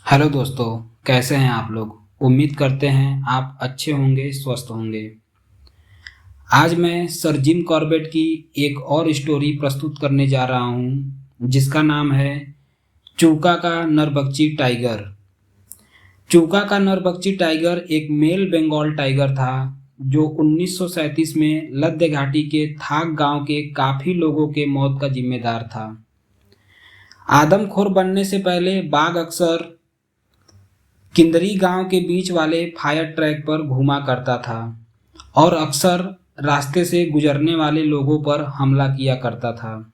Hello दोस्तों, कैसे हैं आप लोग। उम्मीद करते हैं आप अच्छे होंगे, स्वस्थ होंगे। आज मैं सर जिम कॉर्बेट की एक और स्टोरी प्रस्तुत करने जा रहा हूं, जिसका नाम है चूका का नरभक्षी टाइगर। चूका का नरभक्षी टाइगर एक मेल बंगाल टाइगर था, जो 1937 में लद्दे घाटी के थाक गांव के काफी लोगों के मौत का जिम्मेदार था। आदमखोर बनने से पहले बाघ अक्सर किंदरी गांव के बीच वाले फायर ट्रैक पर घूमा करता था और अक्सर रास्ते से गुजरने वाले लोगों पर हमला किया करता था।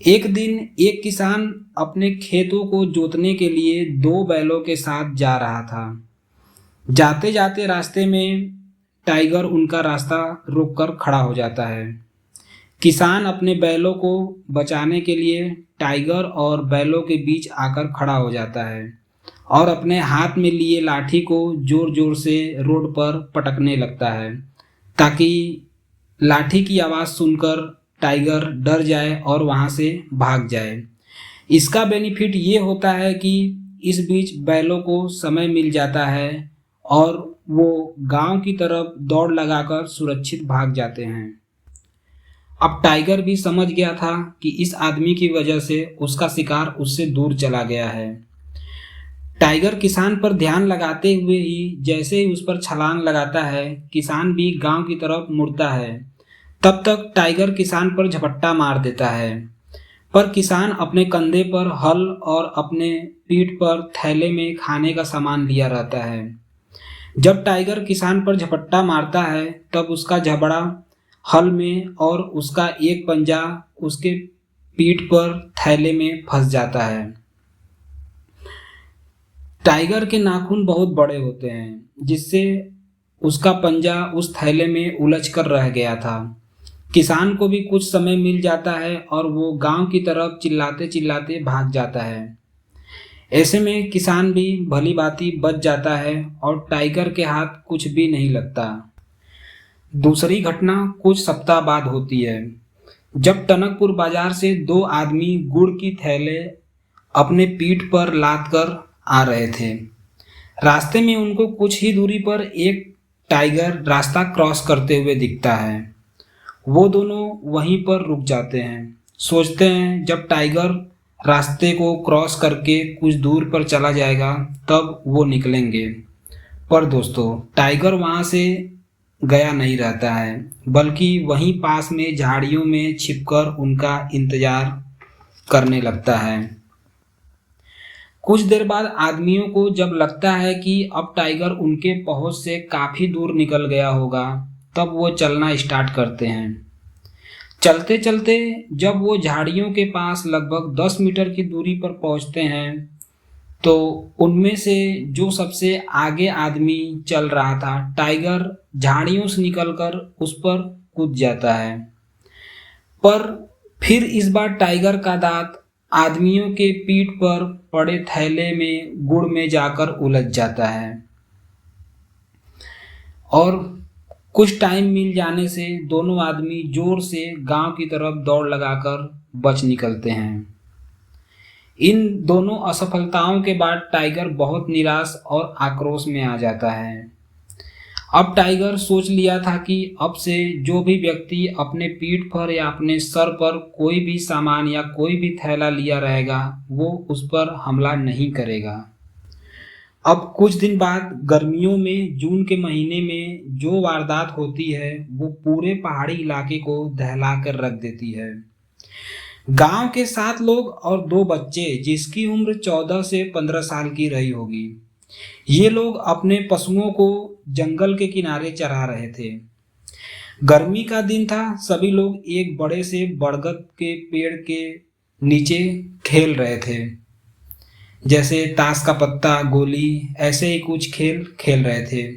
एक दिन एक किसान अपने खेतों को जोतने के लिए दो बैलों के साथ जा रहा था। जाते जाते रास्ते में टाइगर उनका रास्ता रोककर खड़ा हो जाता है। किसान अपने बैलों को बचाने के लिए टाइगर और बैलों के बीच आकर खड़ा हो जाता है और अपने हाथ में लिए लाठी को जोर जोर से रोड पर पटकने लगता है, ताकि लाठी की आवाज़ सुनकर टाइगर डर जाए और वहां से भाग जाए। इसका बेनिफिट ये होता है कि इस बीच बैलों को समय मिल जाता है और वो गांव की तरफ दौड़ लगाकर सुरक्षित भाग जाते हैं। अब टाइगर भी समझ गया था कि इस आदमी की वजह से उसका शिकार उससे दूर चला गया है। टाइगर किसान पर ध्यान लगाते हुए ही जैसे ही उस पर छलांग लगाता है, किसान भी गांव की तरफ मुड़ता है। तब तक टाइगर किसान पर झपट्टा मार देता है, पर किसान अपने कंधे पर हल और अपने पीठ पर थैले में खाने का सामान लिया रहता है। जब टाइगर किसान पर झपट्टा मारता है, तब उसका जबड़ा हल में और उसका एक पंजा उसके पीठ पर थैले में फंस जाता है। टाइगर के नाखून बहुत बड़े होते हैं, जिससे उसका पंजा उस थैले में उलझ कर रह गया था। किसान को भी कुछ समय मिल जाता है और वो गांव की तरफ चिल्लाते चिल्लाते भाग जाता है। ऐसे में किसान भी भली भांति बच जाता है और टाइगर के हाथ कुछ भी नहीं लगता। दूसरी घटना कुछ सप्ताह बाद होती है, जब टनकपुर बाजार से दो आदमी गुड़ की थैले अपने पीठ पर लाद कर आ रहे थे। रास्ते में उनको कुछ ही दूरी पर एक टाइगर रास्ता क्रॉस करते हुए दिखता है। वो दोनों वहीं पर रुक जाते हैं, सोचते हैं जब टाइगर रास्ते को क्रॉस करके कुछ दूर पर चला जाएगा तब वो निकलेंगे। पर दोस्तों, टाइगर वहां से गया नहीं रहता है, बल्कि वहीं पास में झाड़ियों में छिपकर उनका इंतजार करने लगता है। कुछ देर बाद आदमियों को जब लगता है कि अब टाइगर उनके पहुंच से काफी दूर निकल गया होगा, तब वो चलना स्टार्ट करते हैं। चलते चलते जब वो झाड़ियों के पास लगभग 10 मीटर की दूरी पर पहुंचते हैं, तो उनमें से जो सबसे आगे आदमी चल रहा था, टाइगर झाड़ियों से निकलकर उस पर कूद जाता है। पर फिर इस बार टाइगर का दांत आदमियों के पीठ पर पड़े थैले में गुड़ में जाकर उलझ जाता है और कुछ टाइम मिल जाने से दोनों आदमी जोर से गांव की तरफ दौड़ लगाकर बच निकलते हैं। इन दोनों असफलताओं के बाद टाइगर बहुत निराश और आक्रोश में आ जाता है। अब टाइगर सोच लिया था कि अब से जो भी व्यक्ति अपने पीठ पर या अपने सर पर कोई भी सामान या कोई भी थैला लिया रहेगा, वो उस पर हमला नहीं करेगा। अब कुछ दिन बाद गर्मियों में जून के महीने में जो वारदात होती है, वो पूरे पहाड़ी इलाके को दहला कर रख देती है। गांव के 7 लोग और 2 बच्चे, जिसकी उम्र 14 से 15 साल की रही होगी, ये लोग अपने पशुओं को जंगल के किनारे चरा रहे थे। गर्मी का दिन था, सभी लोग एक बड़े से बरगद के पेड़ के नीचे खेल रहे थे, जैसे ताश का पत्ता, गोली, ऐसे ही कुछ खेल खेल रहे थे।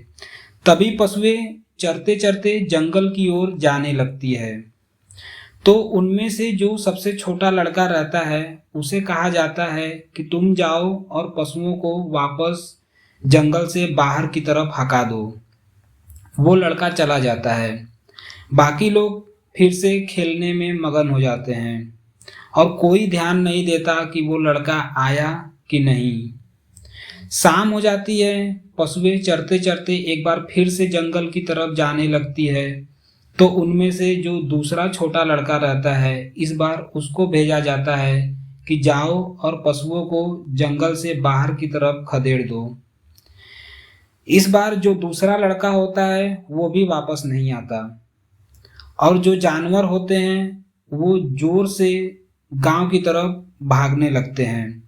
तभी पशुएं चरते चरते जंगल की ओर जाने लगती है। तो उनमें से जो सबसे छोटा लड़का रहता है, उसे कहा जाता है कि तुम जाओ और पशुओं को वापस जंगल से बाहर की तरफ हका दो। वो लड़का चला जाता है। बाकी लोग फिर से खेलने में मगन हो जाते हैं और कोई ध्यान नहीं देता कि वो लड़का आया कि नहीं। शाम हो जाती है। पशुएं चरते चरते एक बार फिर से जंगल की तरफ जाने लगती है। तो उनमें से जो दूसरा छोटा लड़का रहता है, इस बार उसको भेजा जाता है कि जाओ और पशुओं को जंगल से बाहर की तरफ खदेड़ दो। इस बार जो दूसरा लड़का होता है वो भी वापस नहीं आता, और जो जानवर होते हैं वो जोर से गांव की तरफ भागने लगते हैं।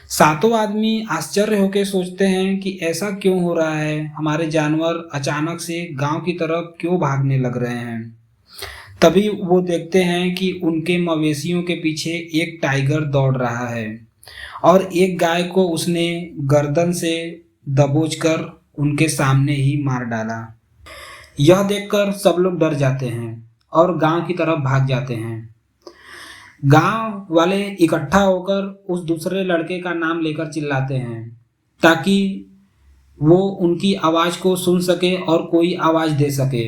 सातों आदमी आश्चर्य होकर सोचते हैं कि ऐसा क्यों हो रहा है, हमारे जानवर अचानक से गांव की तरफ क्यों भागने लग रहे हैं। तभी वो देखते हैं कि उनके मवेशियों के पीछे एक टाइगर दौड़ रहा है और एक गाय को उसने गर्दन से दबोचकर उनके सामने ही मार डाला। यह देखकर सब लोग डर जाते हैं और गांव की तरफ भाग जाते हैं। गांव वाले इकट्ठा होकर उस दूसरे लड़के का नाम लेकर चिल्लाते हैं ताकि वो उनकी आवाज को सुन सके और कोई आवाज दे सके।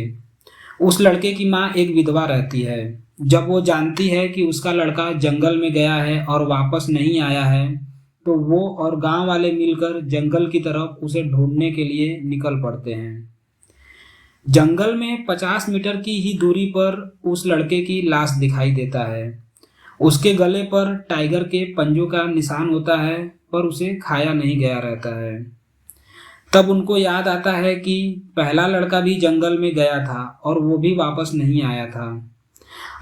उस लड़के की माँ एक विधवा रहती है। जब वो जानती है कि उसका लड़का जंगल में गया है और वापस नहीं आया है, तो वो और गांव वाले मिलकर जंगल की तरफ उसे ढूंढने के लिए निकल पड़ते हैं। जंगल में 50 मीटर की ही दूरी पर उस लड़के की लाश दिखाई देता है। उसके गले पर टाइगर के पंजों का निशान होता है, पर उसे खाया नहीं गया रहता है। तब उनको याद आता है कि पहला लड़का भी जंगल में गया था और वो भी वापस नहीं आया था।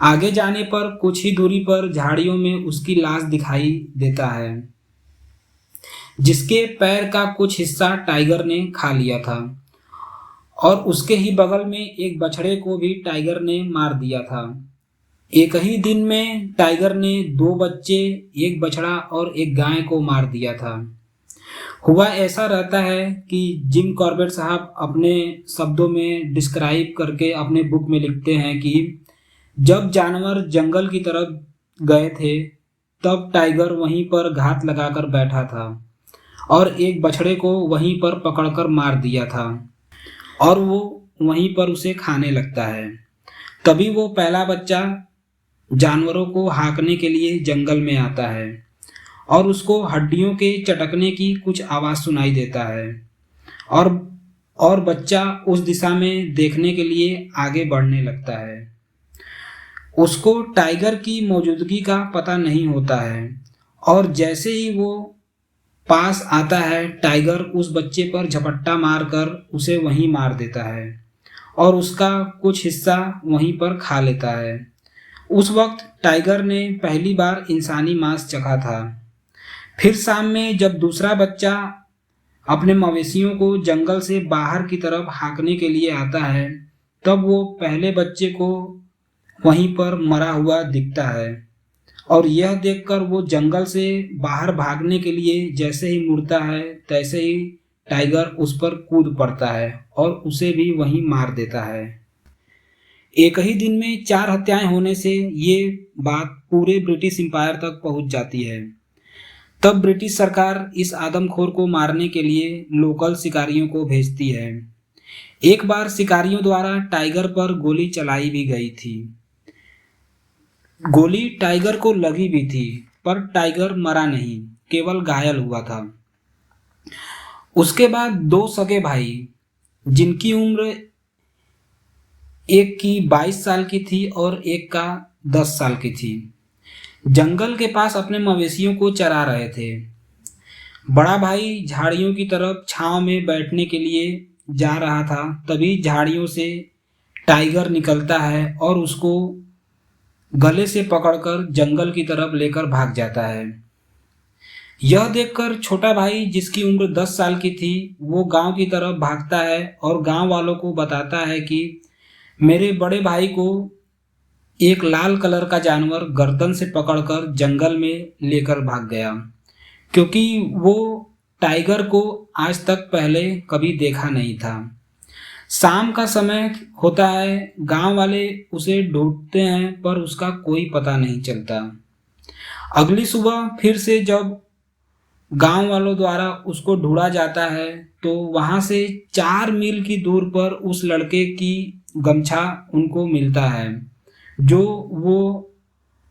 आगे जाने पर कुछ ही दूरी पर झाड़ियों में उसकी लाश दिखाई देता है, जिसके पैर का कुछ हिस्सा टाइगर ने खा लिया था, और उसके ही बगल में एक बछड़े को भी टाइगर ने मार दिया था। एक ही दिन में टाइगर ने 2 बच्चे, एक बछड़ा और एक गाय को मार दिया था। हुआ ऐसा रहता है कि जिम कॉर्बेट साहब अपने शब्दों में डिस्क्राइब करके अपने बुक में लिखते हैं कि जब जानवर जंगल की तरफ गए थे, तब टाइगर वहीं पर घात लगाकर बैठा था और एक बछड़े को वहीं पर पकड़कर मार दिया था, और वो वहीं पर उसे खाने लगता है। तभी वो पहला बच्चा जानवरों को हाँकने के लिए जंगल में आता है और उसको हड्डियों के चटकने की कुछ आवाज़ सुनाई देता है, और बच्चा उस दिशा में देखने के लिए आगे बढ़ने लगता है। उसको टाइगर की मौजूदगी का पता नहीं होता है, और जैसे ही वो पास आता है, टाइगर उस बच्चे पर झपट्टा मारकर उसे वहीं मार देता है और उसका कुछ हिस्सा वहीं पर खा लेता है। उस वक्त टाइगर ने पहली बार इंसानी मांस चखा था। फिर शाम में जब दूसरा बच्चा अपने मवेशियों को जंगल से बाहर की तरफ हाँकने के लिए आता है, तब वो पहले बच्चे को वहीं पर मरा हुआ दिखता है, और यह देखकर वो जंगल से बाहर भागने के लिए जैसे ही मुड़ता है, तैसे ही टाइगर उस पर कूद पड़ता है और उसे भी वहीं मार देता है। एक ही दिन में 4 हत्याएं होने से ये बात पूरे ब्रिटिश एम्पायर तक पहुंच जाती है। तब ब्रिटिश सरकार इस आदमखोर को मारने के लिए लोकल शिकारियों को भेजती है। एक बार शिकारियों द्वारा टाइगर पर गोली चलाई भी गई थी। गोली टाइगर को लगी भी थी, पर टाइगर मरा नहीं, केवल घायल हुआ था। उसके बाद 2 सगे भाई, जिनकी उम्र एक की 22 साल की थी और एक का 10 साल की थी, जंगल के पास अपने मवेशियों को चरा रहे थे। बड़ा भाई झाड़ियों की तरफ छांव में बैठने के लिए जा रहा था। तभी झाड़ियों से टाइगर निकलता है और उसको गले से पकड़कर जंगल की तरफ लेकर भाग जाता है। यह देखकर छोटा भाई, जिसकी उम्र 10 साल की थी, वो गांव की तरफ भागता है और गांव वालों को बताता है कि मेरे बड़े भाई को एक लाल कलर का जानवर गर्दन से पकड़कर जंगल में लेकर भाग गया, क्योंकि वो टाइगर को आज तक पहले कभी देखा नहीं था। शाम का समय होता है, गांव वाले उसे ढूंढते हैं पर उसका कोई पता नहीं चलता। अगली सुबह फिर से जब गांव वालों द्वारा उसको ढूंढा जाता है, तो वहां से 4 मील की दूर पर उस लड़के की गमछा उनको मिलता है,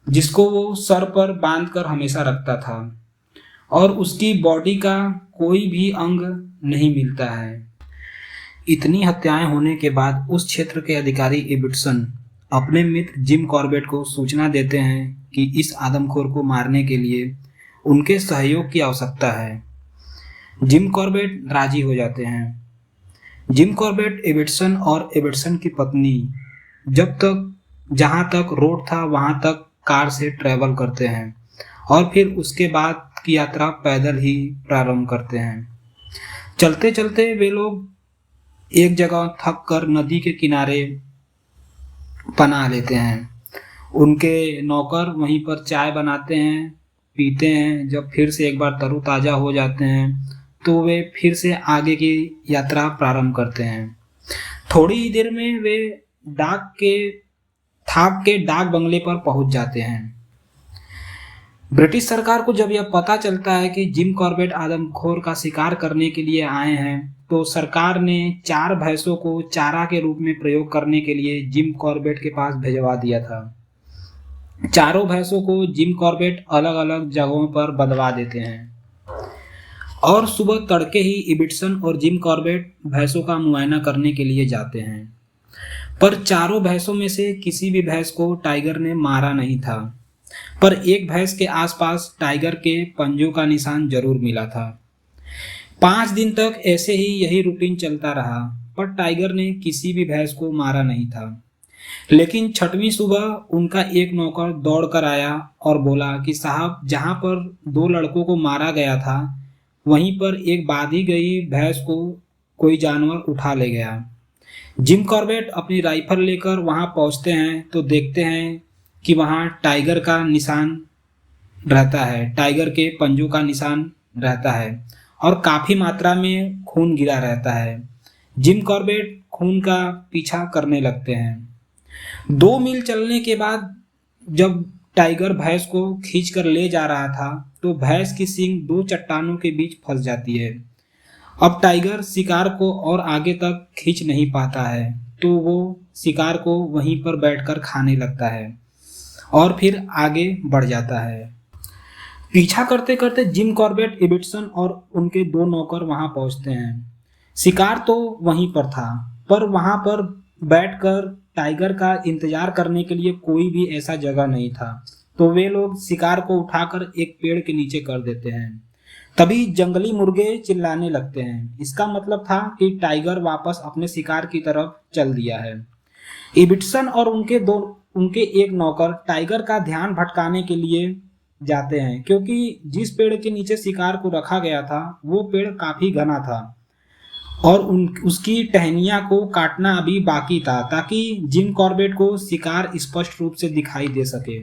जिसको वो सर पर बांधकर हमेशा रखता था। और उसकी बॉडी का कोई भी अंग नहीं मिलता है। इतनी हत्याएं होने के बाद उस क्षेत्र के अधिकारी इबिटसन अपने मित्र जिम कॉर्बेट को सूचना देते हैं कि इस आदमखोर को मारने के लिए उनके सहयोग की आवश्यकता है। जिम कॉर्बेट राजी हो जाते हैं। जिम कॉर्बेट इबिटसन और इबिटसन की पत्नी जहां तक रोड था वहां तक कार से ट्रैवल करते हैं और फिर उसके बाद की यात्रा पैदल ही प्रारंभ करते हैं। चलते चलते वे लोग एक जगह थक कर नदी के किनारे पनाह लेते हैं। उनके नौकर वहीं पर चाय बनाते हैं, पीते हैं। जब फिर से एक बार तरोताजा हो जाते हैं तो वे फिर से आगे की यात्रा प्रारंभ करते हैं। थोड़ी ही देर में वे थाक के डाक बंगले पर पहुंच जाते हैं। ब्रिटिश सरकार को जब यह पता चलता है कि जिम कॉर्बेट आदमखोर का शिकार करने के लिए आए हैं तो सरकार ने 4 भैंसों को चारा के रूप में प्रयोग करने के लिए जिम कॉर्बेट के पास भिजवा दिया था। चारों भैंसों को जिम कॉर्बेट अलग अलग जगहों पर बंधवा देते हैं और सुबह तड़के ही इबिटसन और जिम कॉर्बेट भैंसों का मुआयना करने के लिए जाते हैं। पर चारों भैंसों में से किसी भी भैंस को टाइगर ने मारा नहीं था, पर एक भैंस के आसपास टाइगर के पंजों का निशान जरूर मिला था। 5 दिन तक ऐसे ही यही रूटीन चलता रहा, पर टाइगर ने किसी भी भैंस को मारा नहीं था। लेकिन 6वीं सुबह उनका एक नौकर दौड़ कर आया और बोला कि साहब, जहां पर 2 लड़कों को मारा गया था वहीं पर एक बांधी गई भैंस को कोई जानवर उठा ले गया। जिम कॉर्बेट अपनी राइफल लेकर वहां पहुंचते हैं तो देखते हैं कि वहां टाइगर का निशान रहता है, टाइगर के पंजों का निशान रहता है और काफी मात्रा में खून गिरा रहता है। जिम कॉर्बेट खून का पीछा करने लगते हैं। 2 मील चलने के बाद जब टाइगर भैंस को खींचकर ले जा रहा था तो भैंस की सींग 2 चट्टानों के बीच फंस जाती है। अब टाइगर शिकार को और आगे तक खींच नहीं पाता है तो वो शिकार को वहीं पर बैठकर खाने लगता है और फिर आगे बढ़ जाता है। पीछा करते करते जिम कॉर्बेट, इबिटसन और उनके 2 नौकर वहां पहुंचते हैं। शिकार तो वहीं पर था, पर वहां पर बैठकर टाइगर का इंतजार करने के लिए कोई भी ऐसा जगह नहीं था, तो वे लोग शिकार को उठाकर एक पेड़ के नीचे कर देते हैं। तभी जंगली मुर्गे चिल्लाने लगते हैं। इसका मतलब था कि टाइगर वापस अपने शिकार की तरफ चल दिया है। इबिटसन और उनके एक नौकर टाइगर का ध्यान भटकाने के लिए जाते हैं, क्योंकि जिस पेड़ के नीचे शिकार को रखा गया था वो पेड़ काफी घना था और उसकी टहनियां को काटना अभी बाकी था ताकि जिम कॉर्बेट को शिकार स्पष्ट रूप से दिखाई दे सके।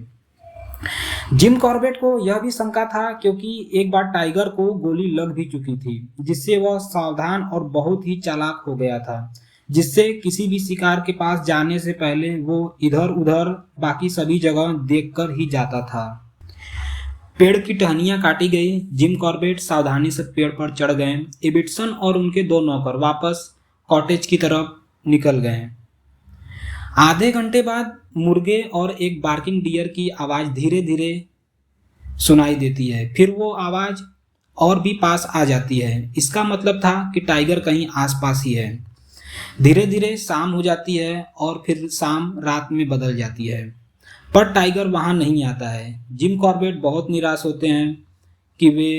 जिम कॉर्बेट को यह भी शंका था क्योंकि एक बार टाइगर को गोली लग भी चुकी थी, जिससे वह सावधान और बहुत ही चालाक हो गया था, जिससे किसी भी शिकार के पास जाने से पहले वो इधर उधर बाकी सभी जगह देखकर ही जाता था। पेड़ की टहनियां काटी गई। जिम कॉर्बेट सावधानी से पेड़ पर चढ़ गए। इबिटसन और उनके 2 नौकर वापस कॉटेज की तरफ निकल गए। आधे घंटे बाद मुर्गे और एक बार्किंग डियर की आवाज धीरे धीरे सुनाई देती है। फिर वो आवाज और भी पास आ जाती है। इसका मतलब था कि टाइगर कहीं आसपास ही है। धीरे धीरे शाम हो जाती है और फिर शाम रात में बदल जाती है, पर टाइगर वहां नहीं आता है। जिम कॉर्बेट बहुत निराश होते हैं कि वे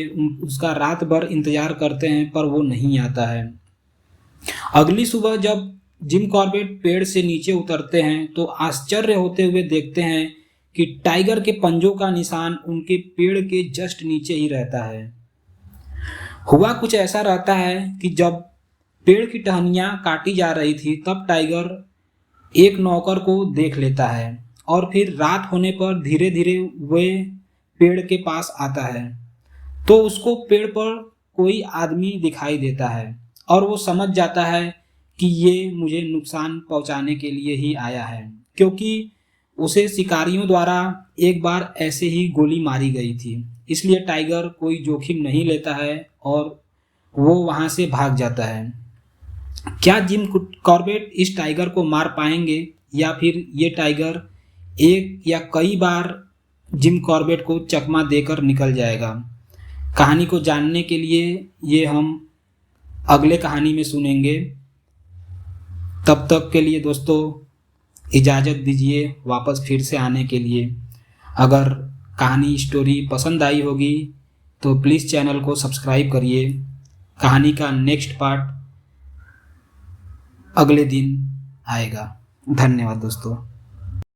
उसका रात भर इंतजार करते हैं पर वो नहीं आता है। अगली सुबह जब जिम कॉर्बेट पेड़ से नीचे उतरते हैं तो आश्चर्य होते हुए देखते हैं कि टाइगर के पंजों का निशान उनके पेड़ के जस्ट नीचे ही रहता है। हुआ कुछ ऐसा रहता है कि जब पेड़ की टहनियां काटी जा रही थी तब टाइगर एक नौकर को देख लेता है और फिर रात होने पर धीरे धीरे वे पेड़ के पास आता है तो उसको पेड़ पर कोई आदमी दिखाई देता है और वो समझ जाता है कि ये मुझे नुकसान पहुंचाने के लिए ही आया है, क्योंकि उसे शिकारियों द्वारा एक बार ऐसे ही गोली मारी गई थी। इसलिए टाइगर कोई जोखिम नहीं लेता है और वो वहां से भाग जाता है। क्या जिम कॉर्बेट इस टाइगर को मार पाएंगे या फिर ये टाइगर एक या कई बार जिम कॉर्बेट को चकमा देकर निकल जाएगा? कहानी को जानने के लिए ये हम अगले कहानी में सुनेंगे। तब तक के लिए दोस्तों इजाज़त दीजिए वापस फिर से आने के लिए। अगर कहानी स्टोरी पसंद आई होगी तो प्लीज़ चैनल को सब्सक्राइब करिए। कहानी का नेक्स्ट पार्ट अगले दिन आएगा। धन्यवाद दोस्तों।